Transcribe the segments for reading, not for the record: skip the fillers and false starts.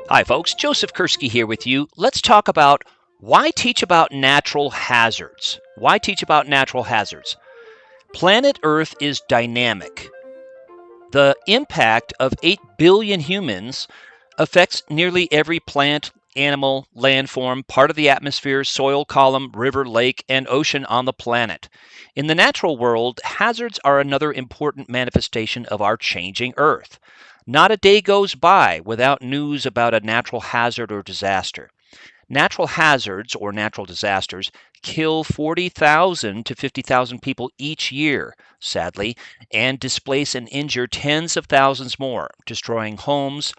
Hi, folks. Joseph Kerski here with you. Let's talk about why teach about natural hazards. Why teach about natural hazards? Planet Earth is dynamic. The impact of 8 billion humans affects nearly every plant, animal, landform, part of the atmosphere, soil column, river, lake, and ocean on the planet. In the natural world, hazards are another important manifestation of our changing Earth. Not a day goes by without news about a natural hazard or disaster. Natural hazards or natural disasters kill 40,000 to 50,000 people each year, sadly, and displace and injure tens of thousands more, destroying homes,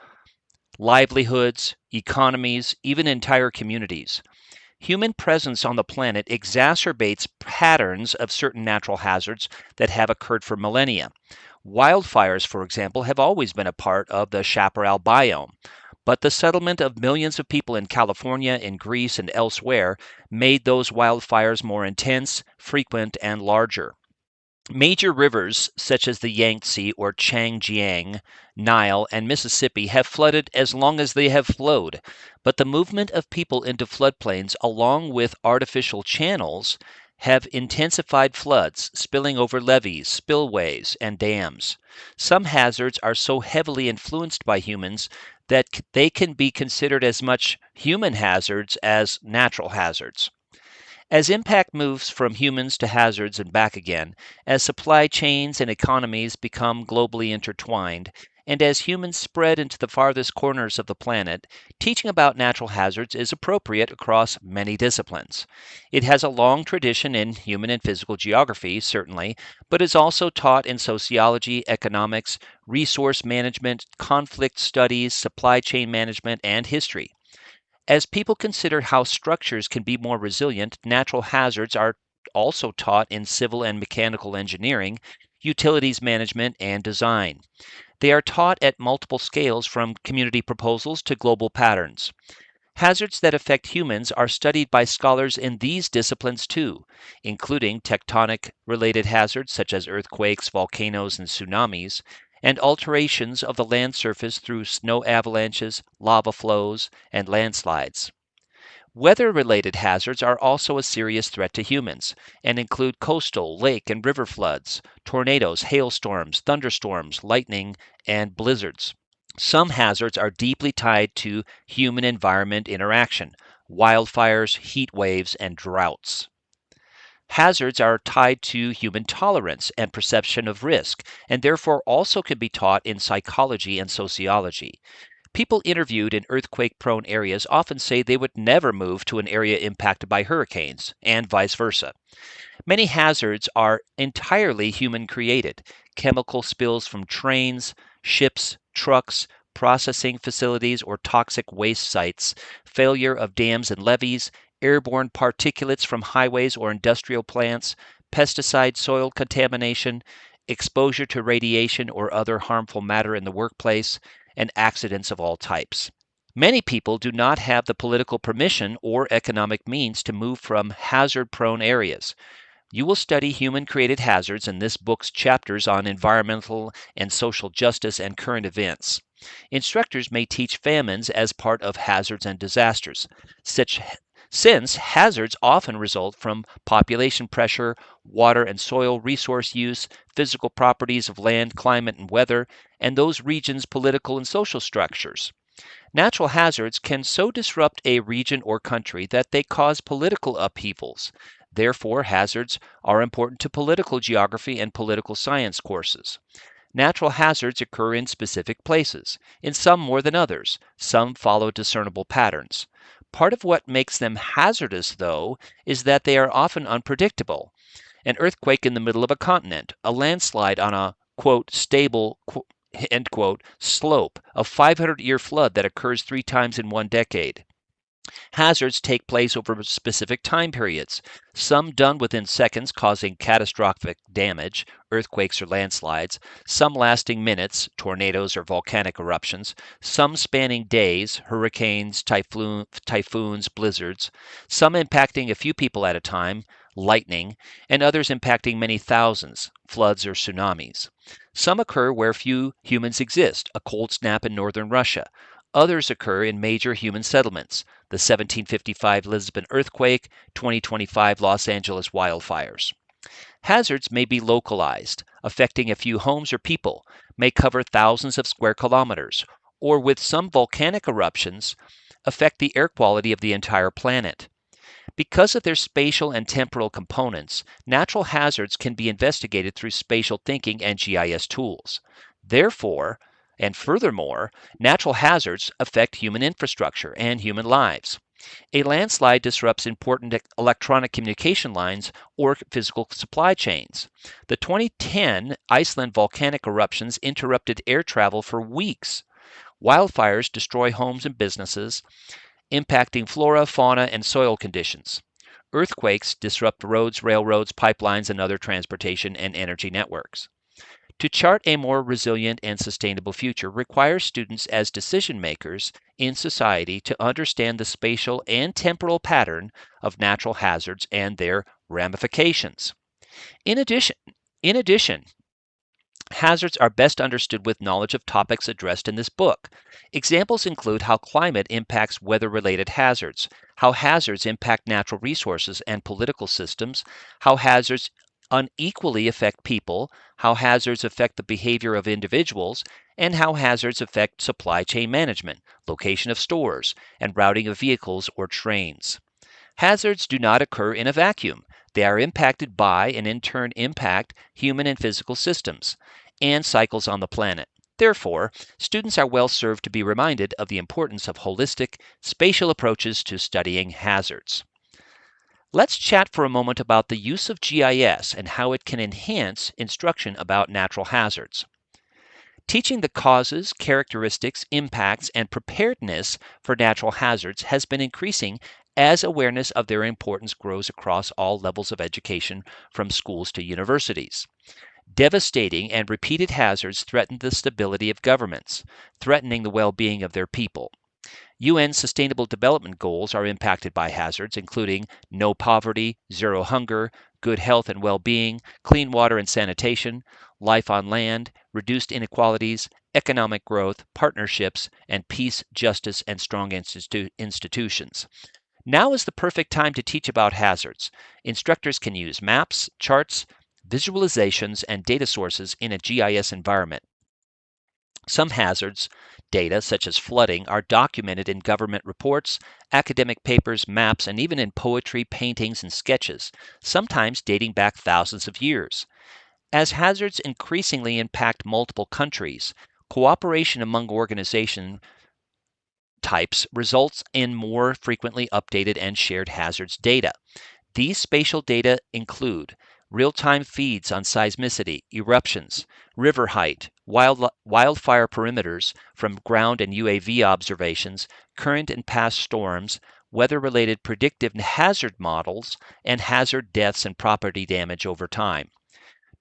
livelihoods, economies, even entire communities. Human presence on the planet exacerbates patterns of certain natural hazards that have occurred for millennia. Wildfires, for example, have always been a part of the chaparral biome, but the settlement of millions of people in California, in Greece, and elsewhere made those wildfires more intense, frequent, and larger. Major rivers such as the Yangtze or Changjiang, Nile, and Mississippi have flooded as long as they have flowed, but the movement of people into floodplains along with artificial channels have intensified floods, spilling over levees, spillways, and dams. Some hazards are so heavily influenced by humans that they can be considered as much human hazards as natural hazards. As impact moves from humans to hazards and back again, as supply chains and economies become globally intertwined, and as humans spread into the farthest corners of the planet, teaching about natural hazards is appropriate across many disciplines. It has a long tradition in human and physical geography, certainly, but is also taught in sociology, economics, resource management, conflict studies, supply chain management, and history. As people consider how structures can be more resilient, natural hazards are also taught in civil and mechanical engineering, utilities management, and design. They are taught at multiple scales from community proposals to global patterns. Hazards that affect humans are studied by scholars in these disciplines too, including tectonic related hazards such as earthquakes, volcanoes, and tsunamis, and alterations of the land surface through snow avalanches, lava flows, and landslides. Weather related hazards are also a serious threat to humans and include coastal, lake, and river floods, tornadoes, hailstorms, thunderstorms, lightning, and blizzards. Some hazards are deeply tied to human environment interaction, wildfires, heat waves, and droughts. Hazards are tied to human tolerance and perception of risk, and therefore also can be taught in psychology and sociology. People interviewed in earthquake prone areas often say they would never move to an area impacted by hurricanes, and vice versa. Many hazards are entirely human created. Chemical spills from trains, ships, trucks, processing facilities, or toxic waste sites, failure of dams and levees, airborne particulates from highways or industrial plants, pesticide soil contamination, exposure to radiation or other harmful matter in the workplace, and accidents of all types. Many people do not have the political permission or economic means to move from hazard prone areas. You will study human created hazards in this book's chapters on environmental and social justice and current events. Instructors may teach famines as part of hazards and disasters, such, since hazards often result from population pressure, water and soil resource use, physical properties of land, climate, and weather, and those regions' political and social structures. Natural hazards can so disrupt a region or country that they cause political upheavals. Therefore, hazards are important to political geography and political science courses. Natural hazards occur in specific places, in some more than others. Some follow discernible patterns. Part of what makes them hazardous, though, is that they are often unpredictable. An earthquake in the middle of a continent, a landslide on a, quote, stable, end quote, slope, a 500-year flood that occurs 3 times in one decade. Hazards take place over specific time periods, some done within seconds, causing catastrophic damage, earthquakes or landslides, some lasting minutes, tornadoes or volcanic eruptions, some spanning days, hurricanes, typhoons, blizzards, some impacting a few people at a time, lightning, and others impacting many thousands, floods or tsunamis. Some occur where few humans exist, a cold snap in northern Russia. Others occur in major human settlements, the 1755 Lisbon earthquake, 2025 Los Angeles wildfires. Hazards may be localized, affecting a few homes or people, may cover thousands of square kilometers, or with some volcanic eruptions, affect the air quality of the entire planet. Because of their spatial and temporal components, natural hazards can be investigated through spatial thinking and GIS tools. Therefore, and furthermore, natural hazards affect human infrastructure and human lives. A landslide disrupts important electronic communication lines or physical supply chains. The 2010 Iceland volcanic eruptions interrupted air travel for weeks. Wildfires destroy homes and businesses, impacting flora, fauna, and soil conditions. Earthquakes disrupt roads, railroads, pipelines, and other transportation and energy networks. To chart a more resilient and sustainable future requires students as decision makers in society to understand the spatial and temporal pattern of natural hazards and their ramifications. In addition, hazards are best understood with knowledge of topics addressed in this book. Examples include how climate impacts weather-related hazards, how hazards impact natural resources and political systems, how hazards unequally affect people, how hazards affect the behavior of individuals, and how hazards affect supply chain management, location of stores, and routing of vehicles or trains. Hazards do not occur in a vacuum. They are impacted by and in turn impact human and physical systems and cycles on the planet. Therefore, students are well served to be reminded of the importance of holistic, spatial approaches to studying hazards. Let's chat for a moment about the use of GIS and how it can enhance instruction about natural hazards. Teaching the causes, characteristics, impacts, and preparedness for natural hazards has been increasing as awareness of their importance grows across all levels of education, from schools to universities. Devastating and repeated hazards threaten the stability of governments, threatening the well-being of their people. UN Sustainable Development Goals are impacted by hazards, including no poverty, zero hunger, good health and well-being, clean water and sanitation, life on land, reduced inequalities, economic growth, partnerships, and peace, justice, and strong institutions. Now is the perfect time to teach about hazards. Instructors can use maps, charts, visualizations, and data sources in a GIS environment. Some hazards data, such as flooding, are documented in government reports, academic papers, maps, and even in poetry, paintings, and sketches, sometimes dating back thousands of years. As hazards increasingly impact multiple countries, cooperation among organization types results in more frequently updated and shared hazards data. These spatial data include real-time feeds on seismicity, eruptions, river height, wildfire perimeters from ground and UAV observations, current and past storms, weather-related predictive hazard models, and hazard deaths and property damage over time.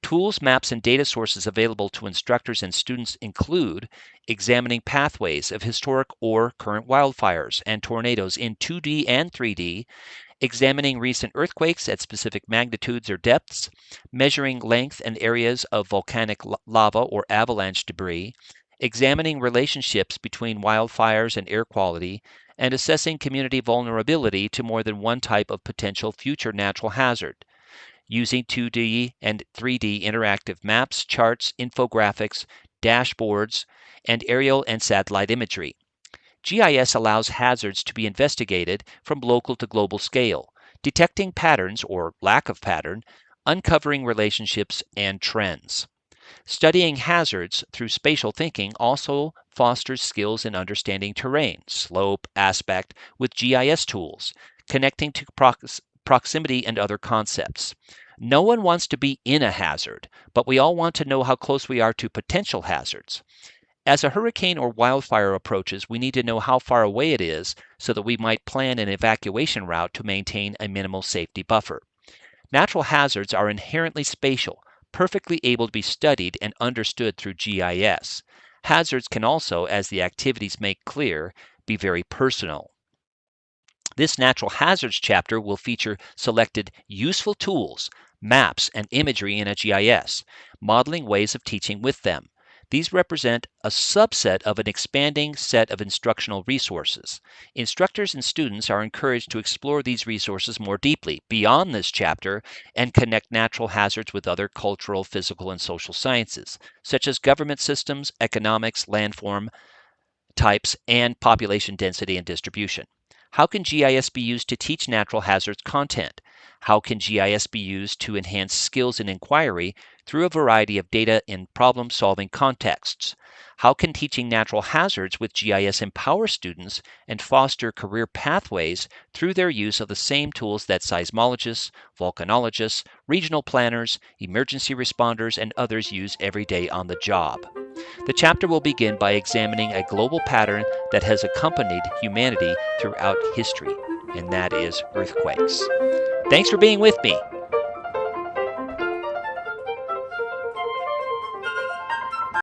Tools, maps, and data sources available to instructors and students include examining pathways of historic or current wildfires and tornadoes in 2D and 3D, examining recent earthquakes at specific magnitudes or depths, measuring length and areas of volcanic lava or avalanche debris, examining relationships between wildfires and air quality, and assessing community vulnerability to more than one type of potential future natural hazard, using 2D and 3D interactive maps, charts, infographics, dashboards, and aerial and satellite imagery. GIS allows hazards to be investigated from local to global scale, detecting patterns or lack of pattern, uncovering relationships and trends. Studying hazards through spatial thinking also fosters skills in understanding terrain, slope, aspect with GIS tools, connecting to proximity and other concepts. No one wants to be in a hazard, but we all want to know how close we are to potential hazards. As a hurricane or wildfire approaches, we need to know how far away it is so that we might plan an evacuation route to maintain a minimal safety buffer. Natural hazards are inherently spatial, perfectly able to be studied and understood through GIS. Hazards can also, as the activities make clear, be very personal. This natural hazards chapter will feature selected useful tools, maps, and imagery in a GIS, modeling ways of teaching with them. These represent a subset of an expanding set of instructional resources. Instructors and students are encouraged to explore these resources more deeply beyond this chapter and connect natural hazards with other cultural, physical, and social sciences, such as government systems, economics, landform types, and population density and distribution. How can GIS be used to teach natural hazards content? How can GIS be used to enhance skills in inquiry through a variety of data in problem-solving contexts? How can teaching natural hazards with GIS empower students and foster career pathways through their use of the same tools that seismologists, volcanologists, regional planners, emergency responders, and others use every day on the job? The chapter will begin by examining a global pattern that has accompanied humanity throughout history, and that is earthquakes. Thanks for being with me.